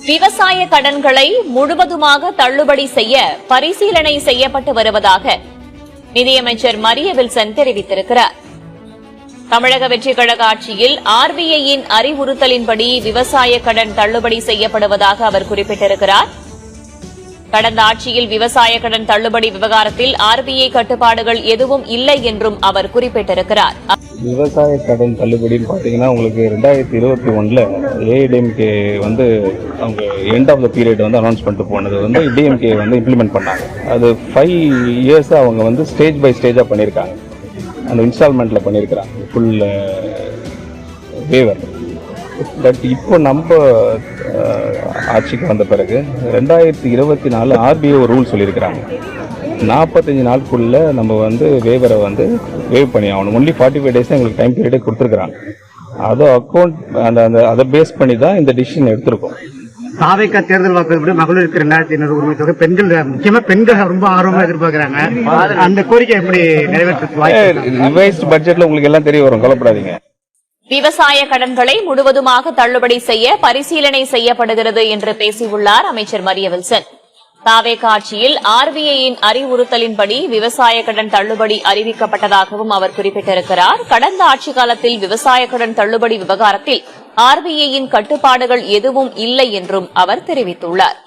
விவசாய கடன்களை முழுவதுமாக தள்ளுபடி செய்ய பரிசீலனை செய்யப்பட்டு வருவதாக நிதியமைச்சர் மரிய வில்சன் தெரிவித்திருக்கிறார். தமிழக வெற்றிக் கழக ஆட்சியில் ஆர்பிஐயின் அறிவுறுத்தலின்படி விவசாய கடன் தள்ளுபடி செய்யப்படுவதாக அவர் குறிப்பிட்டிருக்கிறார். கடந்த ஆட்சியில் விவசாய கடன் தள்ளுபடி விவகாரத்தில் ஆர்பிஐ கட்டுப்பாடுகள் எதுவும் இல்லை என்றும் அவர் குறிப்பிட்டிருக்கிறார். விவசாய கடன் தள்ளுபடின்னு பார்த்தீங்கன்னா உங்களுக்கு 2021 ஏஐடிஎம்கே வந்து அவங்க எண்ட் ஆஃப் த பீரியட் வந்து அனௌன்ஸ் பண்ணிட்டு போனது வந்து டிஎம்கே வந்து இம்ப்ளிமெண்ட் பண்ணாங்க. அது 5 இயர்ஸ் அவங்க வந்து ஸ்டேஜ் பை ஸ்டேஜாக பண்ணியிருக்காங்க. அந்த இன்ஸ்டால்மெண்ட்டில் பண்ணியிருக்கிறாங்க ஃபுல் வேவர். பட் இப்போ நம்ம ஆட்சிக்கு வந்த பிறகு 2024 ஆர்பிஐ ஒரு ரூல் சொல்லியிருக்கிறாங்க. 45 நாளுக்குள்ள நம்ம வந்து வேவரை வந்து வேவ் பண்ணி ஆகணும். ஒன்லி 45 டேஸ் எங்களுக்கு டைம் பீரியடே கொடுத்துருக்குறாங்க. அதை அக்கௌண்ட் அதை பேஸ் பண்ணி தான் இந்த டிசிஷன் எடுத்திருக்கோம். தாவேக்கா தேர்தல் வாக்குறுதி மகளிருக்கு 2500 உரிமை தொகை பெண்கள் முக்கியமா பெண்கள் ரொம்ப ஆர்வமா எதிர்பார்க்கிறாங்க. அந்த கோரிக்கை எப்படி நிறைவேற்ற ரிவைஸ்ட் பட்ஜெட்ல உங்களுக்கு எல்லாம் தெரிய வரும், கவலைப்படாதீங்க. விவசாய கடன்களை முழுவதுமாக தள்ளுபடி செய்ய பரிசீலனை செய்யப்படுகிறது என்று பேசியுள்ளார் அமைச்சர் மரிய வில்சன். தாவேகா ஆட்சியில் ஆர்பிஐயின் அறிவுறுத்தலின்படி விவசாய கடன் தள்ளுபடி அறிவிக்கப்பட்டதாகவும் அவர் குறிப்பிட்டிருக்கிறார். கடந்த ஆட்சி காலத்தில் விவசாய கடன் தள்ளுபடி விவகாரத்தில் ஆர்பிஐயின் கட்டுப்பாடுகள் எதுவும் இல்லை என்றும் அவர் தெரிவித்துள்ளார்.